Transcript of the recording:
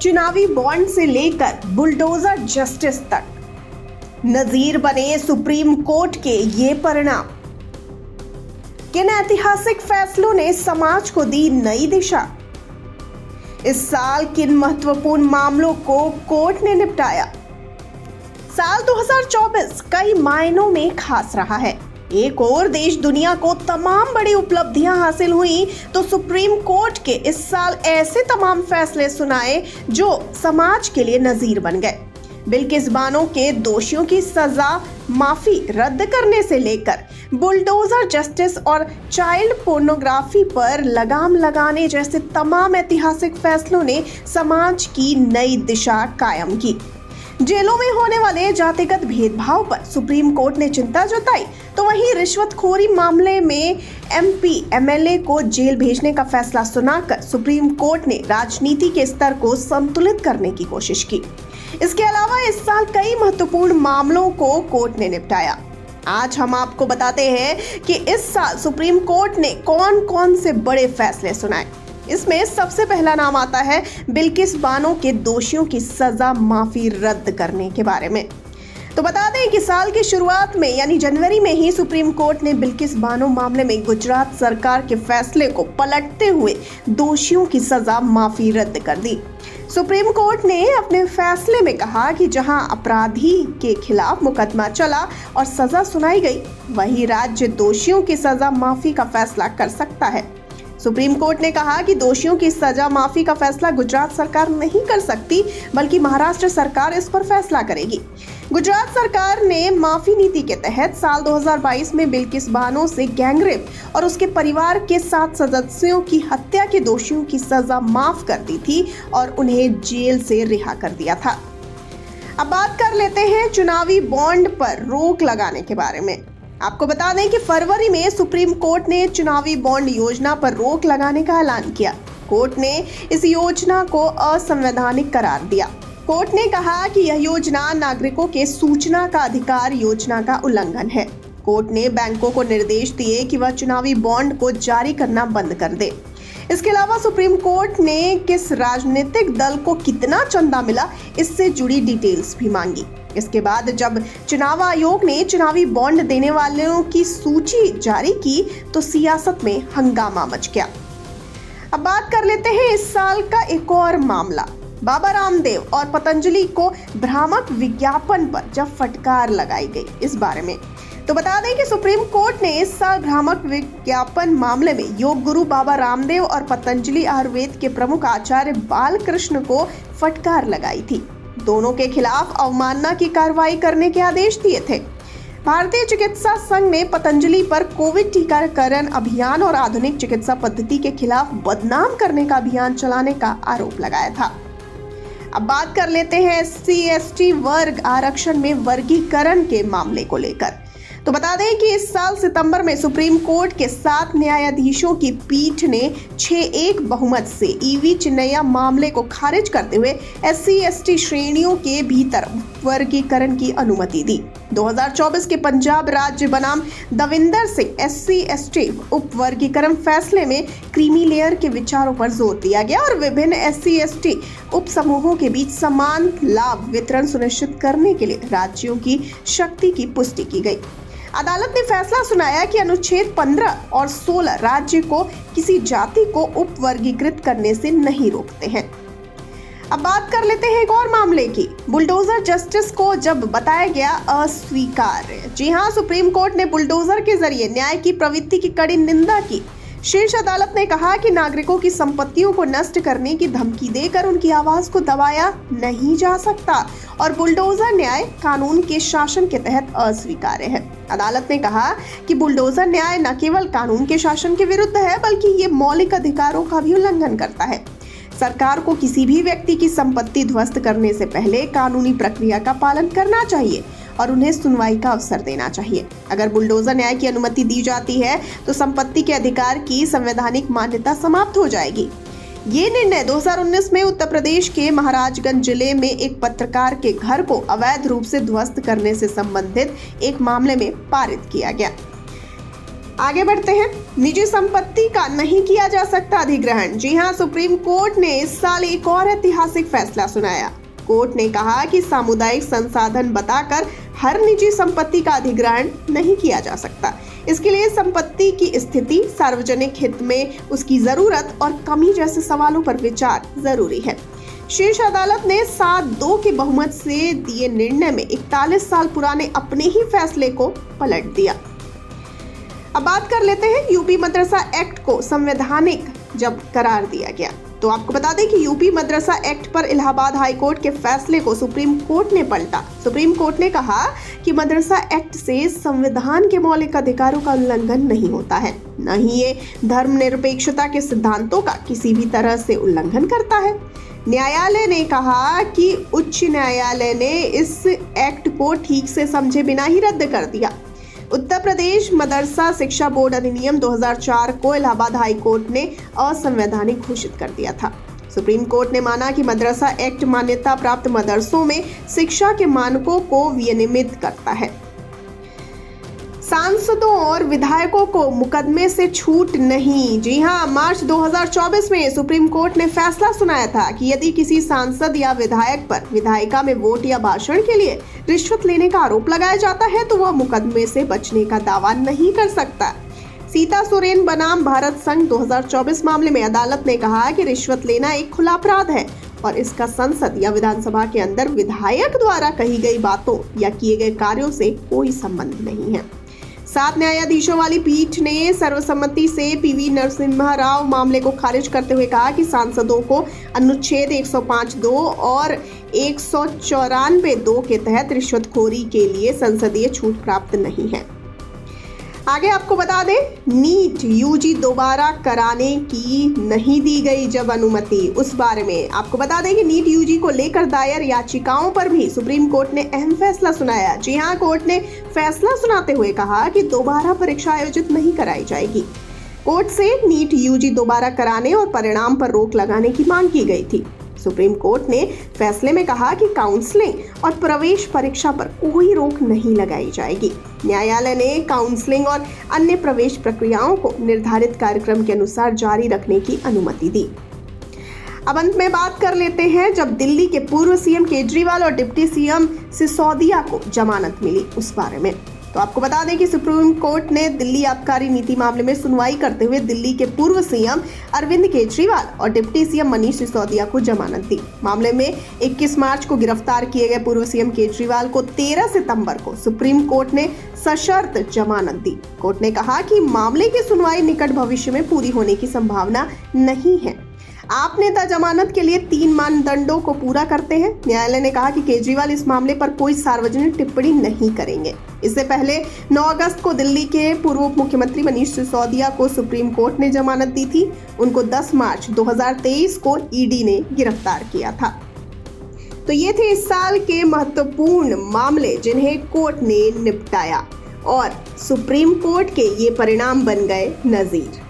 चुनावी बॉन्ड से लेकर बुलडोजर जस्टिस तक नजीर बने सुप्रीम कोर्ट के ये परिणाम। किन ऐतिहासिक फैसलों ने समाज को दी नई दिशा? इस साल किन महत्वपूर्ण मामलों को कोर्ट ने निपटाया? साल 2024 कई मायनों में खास रहा है। एक और देश दुनिया को तमाम बड़ी उपलब्धियां हासिल हुई तो सुप्रीम कोर्ट के इस साल ऐसे तमाम फैसले सुनाए जो समाज के लिए नजीर बन गए। बिल्किस बानो के दोषियों की सजा माफी रद्द करने से लेकर बुलडोजर जस्टिस और चाइल्ड पोर्नोग्राफी पर लगाम लगाने जैसे तमाम ऐतिहासिक फैसलों ने समाज की नई दिशा कायम की। जेलों में होने वाले जातिगत भेदभाव पर सुप्रीम कोर्ट ने चिंता जताई तो वहीं रिश्वतखोरी मामले में एमपी एमएलए को जेल भेजने का फैसला सुनाकर सुप्रीम कोर्ट ने राजनीति के स्तर को संतुलित करने की कोशिश की। इसके अलावा इस साल कई महत्वपूर्ण मामलों को कोर्ट ने निपटाया। आज हम आपको बताते हैं कि इस साल सुप्रीम कोर्ट ने कौन कौन से बड़े फैसले सुनाए। इसमें सबसे पहला नाम आता है बिल्किस बानो के दोषियों की सजा माफी रद्द करने के बारे में। तो बता दें कि साल की शुरुआत में यानी जनवरी में ही सुप्रीम कोर्ट ने बिल्किस बानो मामले में गुजरात सरकार के फैसले को पलटते हुए दोषियों की सजा माफी रद्द कर दी। सुप्रीम कोर्ट ने अपने फैसले में कहा कि जहां अपराधी के खिलाफ मुकदमा चला और सजा सुनाई गई, वही राज्य दोषियों की सजा माफी का फैसला कर सकता है। सुप्रीम कोर्ट ने कहा कि दोषियों की सजा माफी का फैसला गुजरात सरकार नहीं कर सकती, बल्कि महाराष्ट्र सरकार इस पर फैसला करेगी। गुजरात सरकार ने माफी नीति के तहत साल 2022 में बिल्किस बानो से गैंगरेप और उसके परिवार के 7 सदस्यों की हत्या के दोषियों की सजा माफ कर दी थी और उन्हें जेल से रिहा कर दिया था। अब बात कर लेते हैं चुनावी बॉन्ड पर रोक लगाने के बारे में। आपको बता दें कि फरवरी में सुप्रीम कोर्ट ने चुनावी बॉन्ड योजना पर रोक लगाने का ऐलान किया। कोर्ट ने इस योजना को असंवैधानिक करार दिया। कोर्ट ने कहा कि यह योजना नागरिकों के सूचना का अधिकार योजना का उल्लंघन है। कोर्ट ने बैंकों को निर्देश दिए कि वह चुनावी बॉन्ड को जारी करना बंद कर दे। इसके अलावा सुप्रीम कोर्ट ने किस राजनीतिक दल को कितना चंदा मिला, इससे जुड़ी डिटेल्स भी मांगी। इसके बाद जब चुनाव आयोग ने चुनावी बॉन्ड देने वालों की सूची जारी की तो सियासत में हंगामा मच गया। अब बात कर लेते हैं इस साल का एक और मामला, बाबा रामदेव और पतंजलि को भ्रामक विज्ञापन पर जब फटकार लगाई गई, इस बारे में। तो बता दें कि सुप्रीम कोर्ट ने इस साल भ्रामक विज्ञापन मामले में योग गुरु बाबा रामदेव और पतंजलि आयुर्वेद के प्रमुख आचार्य बालकृष्ण को फटकार लगाई थी। दोनों के खिलाफ अवमानना की कार्रवाई करने के आदेश दिए थे। भारतीय चिकित्सा संघ ने पतंजलि पर कोविड टीकाकरण अभियान और आधुनिक चिकित्सा पद्धति के खिलाफ बदनाम करने का अभियान चलाने का आरोप लगाया था। अब बात कर लेते हैं SC/ST वर्ग आरक्षण में वर्गीकरण के मामले को लेकर। तो बता दें कि इस साल सितंबर में सुप्रीम कोर्ट के 7 न्यायाधीशों की पीठ ने 6-1 बहुमत से ईवी चिन्नैया मामले को खारिज करते हुए SC/ST श्रेणियों के भीतर वर्गीकरण की अनुमति दी। 2024 के पंजाब राज्य बनाम दविंदर सिंह SC/ST उप वर्गीकरण फैसले में क्रीमी लेयर के विचारों पर जोर दिया गया और विभिन्न SC/ST उप समूहों के बीच समान लाभ वितरण सुनिश्चित करने के लिए राज्यों की शक्ति की पुष्टि की गई। अदालत ने फैसला सुनाया कि अनुच्छेद 15 और 16 राज्य को किसी जाति को उप वर्गीकृत करने से नहीं रोकते हैं। अब बात कर लेते हैं एक और मामले की। बुलडोजर जस्टिस को जब बताया गया अस्वीकार्य। जी हां, सुप्रीम कोर्ट ने बुलडोजर के जरिए न्याय की प्रवृत्ति की कड़ी निंदा की। शीर्ष अदालत ने कहा कि नागरिकों की संपत्तियों को नष्ट करने की धमकी देकर उनकी आवाज को दबाया नहीं जा सकता और बुलडोजर न्याय कानून के शासन के तहत अस्वीकार्य है। अदालत ने कहा कि बुलडोजर न्याय न केवल कानून के शासन के विरुद्ध है, बल्कि ये मौलिक अधिकारों का भी उल्लंघन करता है। सरकार को किसी भी व्यक्ति की संपत्ति ध्वस्त करने से पहले कानूनी प्रक्रिया का पालन करना चाहिए और उन्हें सुनवाई का अवसर देना चाहिए। अगर बुलडोजर न्याय की अनुमति दी जाती है तो संपत्ति के अधिकार की संवैधानिक मान्यता समाप्त हो जाएगी। ये निर्णय 2019 में उत्तर प्रदेश के महाराजगंज जिले में एक पत्रकार के घर को अवैध रूप से ध्वस्त करने से संबंधित एक मामले में पारित किया गया। आगे बढ़ते हैं। निजी संपत्ति का नहीं किया जा सकता अधिग्रहण। जी हां, सुप्रीम कोर्ट ने इस साल एक और ऐतिहासिक फैसला सुनाया। कोर्ट ने कहा कि सामुदायिक संसाधन बताकर हर निजी संपत्ति का अधिग्रहण नहीं किया जा सकता। इसके लिए संपत्ति की स्थिति, सार्वजनिक हित में उसकी जरूरत और कमी जैसे सवालों पर विचार जरूरी है। शीर्ष अदालत ने 7-2 के बहुमत से दिए निर्णय में 41 साल पुराने अपने ही फैसले को पलट दिया। अब बात कर लेते हैं यूपी मदरसा एक्ट को संवैधानिक जब करार दिया गया। तो आपको बता दें कि यूपी मदरसा एक्ट पर इलाहाबाद हाई कोर्ट के फैसले को सुप्रीम कोर्ट ने पलटा। सुप्रीम कोर्ट ने कहा कि मदरसा एक्ट से संविधान के मौलिक अधिकारों का उल्लंघन नहीं होता है, न ही ये धर्मनिरपेक्षता के सिद्धांतों का किसी भी तरह से उल्लंघन करता है। न्यायालय ने कहा कि उच्च न्यायालय ने इस एक्ट को ठीक से समझे बिना ही रद्द कर दिया। उत्तर प्रदेश मदरसा शिक्षा बोर्ड अधिनियम 2004 को इलाहाबाद हाई कोर्ट ने असंवैधानिक घोषित कर दिया था। सुप्रीम कोर्ट ने माना कि मदरसा एक्ट मान्यता प्राप्त मदरसों में शिक्षा के मानकों को विनियमित करता है। सांसदों और विधायकों को मुकदमे से छूट नहीं। जी हां, मार्च 2024 में सुप्रीम कोर्ट ने फैसला सुनाया था कि यदि किसी सांसद या विधायक पर विधायिका में वोट या भाषण के लिए रिश्वत लेने का आरोप लगाया जाता है तो वह मुकदमे से बचने का दावा नहीं कर सकता। सीता सोरेन बनाम भारत संघ 2024 मामले में अदालत ने कहा कि रिश्वत लेना एक खुला अपराध है और इसका संसद या विधानसभा के अंदर विधायक द्वारा कही गई बातों या किए गए कार्यों से कोई संबंध नहीं है। 7 न्यायाधीशों वाली पीठ ने सर्वसम्मति से पीवी नरसिम्हा राव मामले को खारिज करते हुए कहा कि सांसदों को अनुच्छेद 105(2) और 194(2) के तहत रिश्वतखोरी के लिए संसदीय छूट प्राप्त नहीं है। आगे आपको बता दें, नीट यूजी दोबारा कराने की नहीं दी गई जब अनुमति। उस बारे में आपको बता दें कि नीट यूजी को लेकर दायर याचिकाओं पर भी सुप्रीम कोर्ट ने अहम फैसला सुनाया। जी हां, कोर्ट ने फैसला सुनाते हुए कहा कि दोबारा परीक्षा आयोजित नहीं कराई जाएगी। कोर्ट से नीट यूजी दोबारा कराने और परिणाम पर रोक लगाने की मांग की गई थी। सुप्रीम कोर्ट ने फैसले में कहा कि काउंसलिंग और प्रवेश परीक्षा पर कोई रोक नहीं लगाई जाएगी। न्यायालय ने काउंसलिंग और अन्य प्रवेश प्रक्रियाओं को निर्धारित कार्यक्रम के अनुसार जारी रखने की अनुमति दी। अब अंत में बात कर लेते हैं जब दिल्ली के पूर्व सीएम केजरीवाल और डिप्टी सीएम सिसोदिया को जमानत मिली, उस बारे में। तो आपको बता दें कि सुप्रीम कोर्ट ने दिल्ली आबकारी नीति मामले में सुनवाई करते हुए दिल्ली के पूर्व सीएम अरविंद केजरीवाल और डिप्टी सीएम मनीष सिसोदिया को जमानत दी। मामले में 21 मार्च को गिरफ्तार किए गए पूर्व सीएम केजरीवाल को 13 सितंबर को सुप्रीम कोर्ट ने सशर्त जमानत दी। कोर्ट ने कहा कि मामले की सुनवाई निकट भविष्य में पूरी होने की संभावना नहीं है। आप नेता जमानत के लिए 3 मानदंडों को पूरा करते हैं। न्यायालय ने कहा कि केजरीवाल इस मामले पर कोई सार्वजनिक टिप्पणी नहीं करेंगे। इससे पहले 9 अगस्त को दिल्ली के पूर्व उप मुख्यमंत्री मनीष सिसोदिया को सुप्रीम कोर्ट ने जमानत दी थी। उनको 10 मार्च 2023 को ईडी ने गिरफ्तार किया था। तो ये थे इस साल के महत्वपूर्ण मामले जिन्हें कोर्ट ने निपटाया और सुप्रीम कोर्ट के ये परिणाम बन गए नजीर।